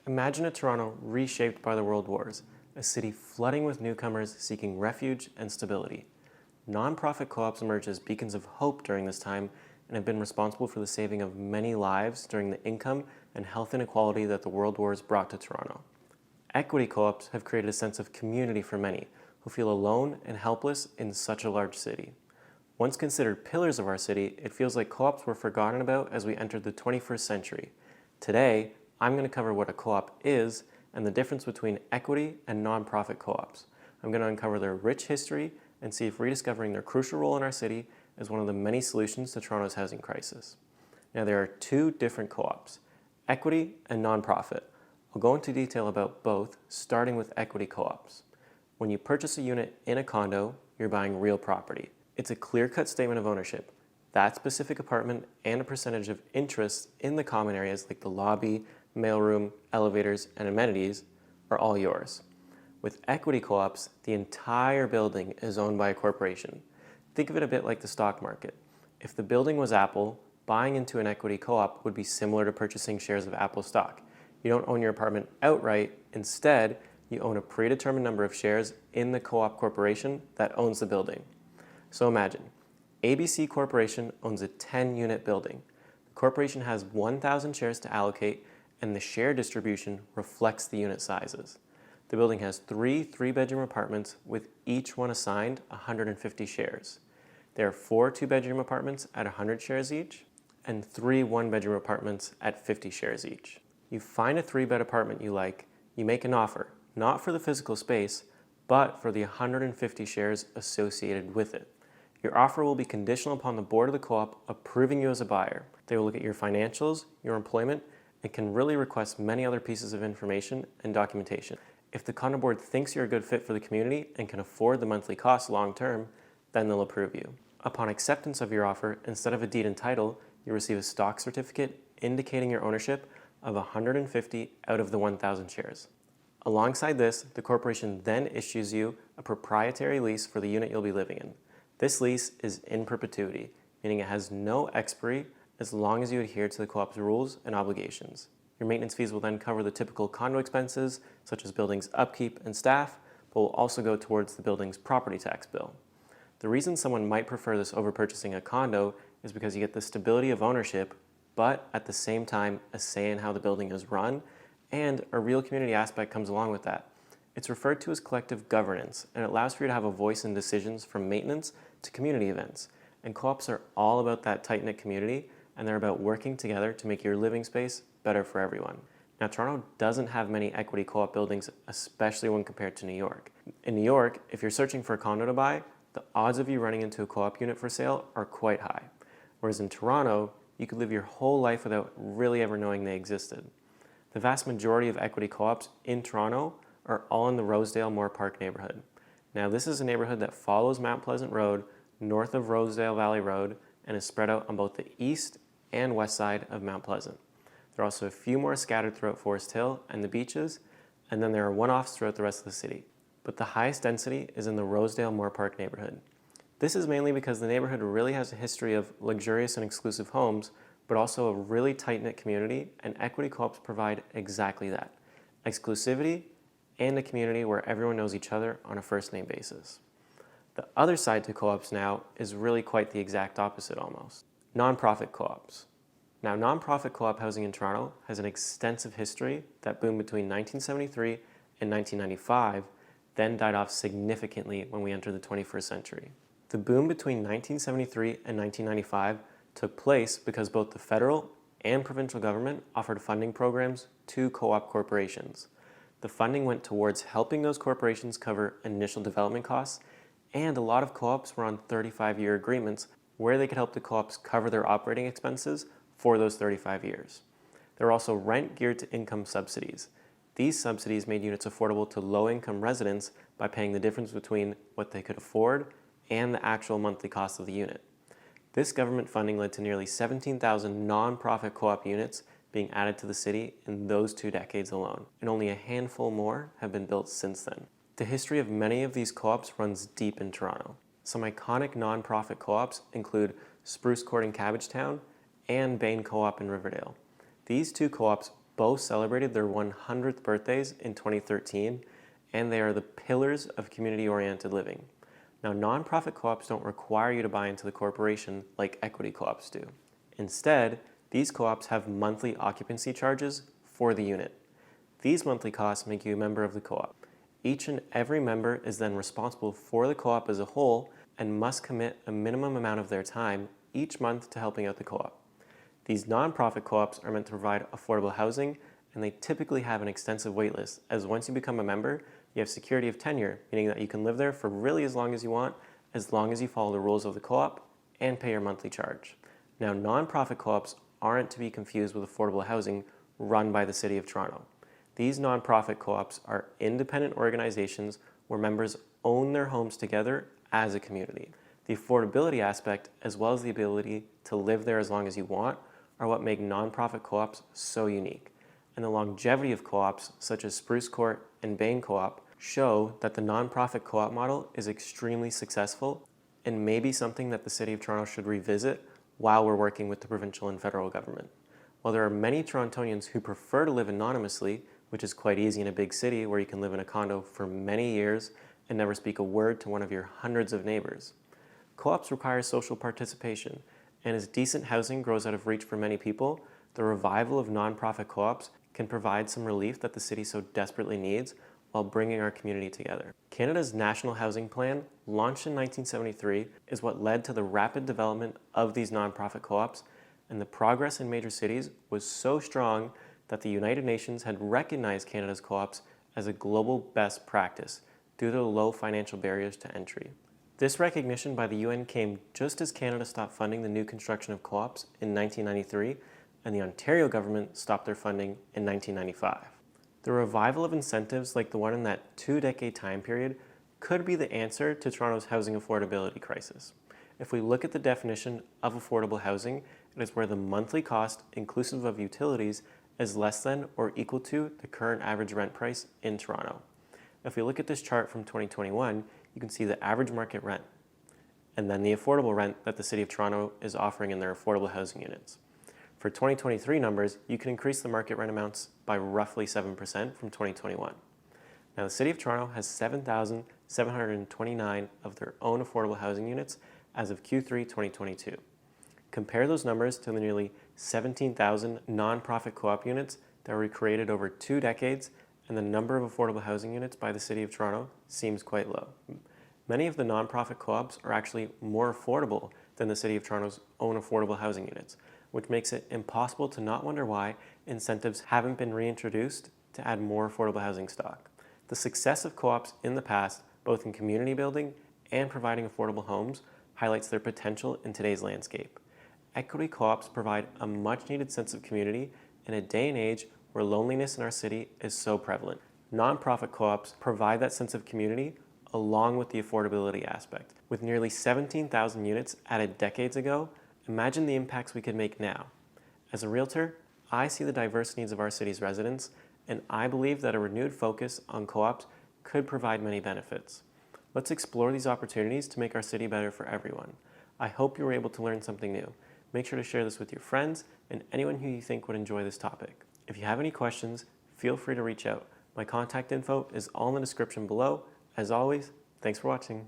Imagine a Toronto reshaped by the World Wars, a city flooding with newcomers seeking refuge and stability. Nonprofit co-ops emerged as beacons of hope during this time and have been responsible for the saving of many lives during the income and health inequality that the World Wars brought to Toronto. Equity co-ops have created a sense of community for many who feel alone and helpless in such a large city. Once considered pillars of our city, it feels like co-ops were forgotten about as we entered the 21st century. Today, I'm going to cover what a co-op is and the difference between equity and nonprofit co-ops. I'm going to uncover their rich history and see if rediscovering their crucial role in our city is one of the many solutions to Toronto's housing crisis. Now, there are two different co-ops, equity and nonprofit. I'll go into detail about both, starting with equity co-ops. When you purchase a unit in a condo, you're buying real property. It's a clear-cut statement of ownership. That specific apartment and a percentage of interest in the common areas like the lobby, mailroom, elevators, and amenities are all yours. With equity co-ops, the entire building is owned by a corporation. Think of it a bit like the stock market. If the building was Apple, buying into an equity co-op would be similar to purchasing shares of Apple stock. You don't own your apartment outright. Instead, you own a predetermined number of shares in the co-op corporation that owns the building. So imagine, ABC Corporation owns a 10-unit building. The corporation has 1,000 shares to allocate, and the share distribution reflects the unit sizes. The building has three 3-bedroom apartments with each one assigned 150 shares. There are 4 2-bedroom apartments at 100 shares each, and 3 1-bedroom apartments at 50 shares each. You find a 3-bed apartment you like, you make an offer, not for the physical space, but for the 150 shares associated with it. Your offer will be conditional upon the board of the co-op approving you as a buyer. They will look at your financials, your employment, and can really request many other pieces of information and documentation. If the condo board thinks you're a good fit for the community and can afford the monthly costs long term, then they'll approve you. Upon acceptance of your offer, instead of a deed and title, you receive a stock certificate indicating your ownership of 150 out of the 1,000 shares. Alongside this, the corporation then issues you a proprietary lease for the unit you'll be living in. This lease is in perpetuity, meaning it has no expiry as long as you adhere to the co-op's rules and obligations. Your maintenance fees will then cover the typical condo expenses, such as building's upkeep and staff, but will also go towards the building's property tax bill. The reason someone might prefer this over purchasing a condo is because you get the stability of ownership, but at the same time, a say in how the building is run, and a real community aspect comes along with that. It's referred to as collective governance, and it allows for you to have a voice in decisions from maintenance to community events. And co-ops are all about that tight-knit community, and they're about working together to make your living space better for everyone. Now, Toronto doesn't have many equity co-op buildings, especially when compared to New York. In New York, if you're searching for a condo to buy, the odds of you running into a co-op unit for sale are quite high. Whereas in Toronto, you could live your whole life without really ever knowing they existed. The vast majority of equity co-ops in Toronto are all in the Rosedale Moore Park neighborhood. Now, this is a neighborhood that follows Mount Pleasant Road, north of Rosedale Valley Road, and is spread out on both the east and west side of Mount Pleasant. There are also a few more scattered throughout Forest Hill and the beaches, and then there are one-offs throughout the rest of the city. But the highest density is in the Rosedale Moore Park neighborhood. This is mainly because the neighborhood really has a history of luxurious and exclusive homes, but also a really tight-knit community, and equity co-ops provide exactly that. Exclusivity and a community where everyone knows each other on a first-name basis. The other side to co-ops now is really quite the exact opposite almost. Nonprofit co-ops. Now, nonprofit co-op housing in Toronto has an extensive history that boomed between 1973 and 1995, then died off significantly when we entered the 21st century. The boom between 1973 and 1995 took place because both the federal and provincial government offered funding programs to co-op corporations. The funding went towards helping those corporations cover initial development costs, and a lot of co-ops were on 35-year agreements where they could help the co-ops cover their operating expenses for those 35 years. There were also rent geared to income subsidies. These subsidies made units affordable to low-income residents by paying the difference between what they could afford and the actual monthly cost of the unit. This government funding led to nearly 17,000 nonprofit co-op units being added to the city in those 2 decades alone, and only a handful more have been built since then. The history of many of these co-ops runs deep in Toronto. Some iconic nonprofit co-ops include Spruce Court in Cabbagetown and Bain Co-op in Riverdale. These 2 co-ops Both celebrated their 100th birthdays in 2013, and they are the pillars of community-oriented living. Now, nonprofit co-ops don't require you to buy into the corporation like equity co-ops do. Instead, these co-ops have monthly occupancy charges for the unit. These monthly costs make you a member of the co-op. Each and every member is then responsible for the co-op as a whole and must commit a minimum amount of their time each month to helping out the co-op. These nonprofit co-ops are meant to provide affordable housing, and they typically have an extensive waitlist, as once you become a member, you have security of tenure, meaning that you can live there for really as long as you follow the rules of the co-op and pay your monthly charge. Now, nonprofit co-ops aren't to be confused with affordable housing run by the City of Toronto. These nonprofit co-ops are independent organizations where members own their homes together as a community. The affordability aspect, as well as the ability to live there as long as you want, are what make nonprofit co-ops so unique. And the longevity of co-ops, such as Spruce Court and Bain Co-op, show that the nonprofit co-op model is extremely successful and may be something that the City of Toronto should revisit while we're working with the provincial and federal government. While there are many Torontonians who prefer to live anonymously, which is quite easy in a big city where you can live in a condo for many years and never speak a word to one of your hundreds of neighbors, co-ops require social participation, and as decent housing grows out of reach for many people, the revival of nonprofit co-ops can provide some relief that the city so desperately needs while bringing our community together. Canada's National Housing Plan, launched in 1973, is what led to the rapid development of these nonprofit co-ops, and the progress in major cities was so strong that the United Nations had recognized Canada's co-ops as a global best practice due to the low financial barriers to entry. This recognition by the UN came just as Canada stopped funding the new construction of co-ops in 1993, and the Ontario government stopped their funding in 1995. The revival of incentives like the one in that 2-decade time period could be the answer to Toronto's housing affordability crisis. If we look at the definition of affordable housing, it is where the monthly cost, inclusive of utilities, is less than or equal to the current average rent price in Toronto. If we look at this chart from 2021, you can see the average market rent, and then the affordable rent that the City of Toronto is offering in their affordable housing units. For 2023 numbers, you can increase the market rent amounts by roughly 7% from 2021. Now, the City of Toronto has 7,729 of their own affordable housing units as of Q3 2022. Compare those numbers to the nearly 17,000 nonprofit co-op units that were created over 2 decades, and the number of affordable housing units by the City of Toronto seems quite low. Many of the nonprofit co-ops are actually more affordable than the City of Toronto's own affordable housing units, which makes it impossible to not wonder why incentives haven't been reintroduced to add more affordable housing stock. The success of co-ops in the past, both in community building and providing affordable homes, highlights their potential in today's landscape. Equity co-ops provide a much-needed sense of community in a day and age where loneliness in our city is so prevalent. Nonprofit co-ops provide that sense of community along with the affordability aspect. With nearly 17,000 units added decades ago, imagine the impacts we could make now. As a realtor, I see the diverse needs of our city's residents, and I believe that a renewed focus on co-ops could provide many benefits. Let's explore these opportunities to make our city better for everyone. I hope you were able to learn something new. Make sure to share this with your friends and anyone who you think would enjoy this topic. If you have any questions, feel free to reach out. My contact info is all in the description below. As always, thanks for watching.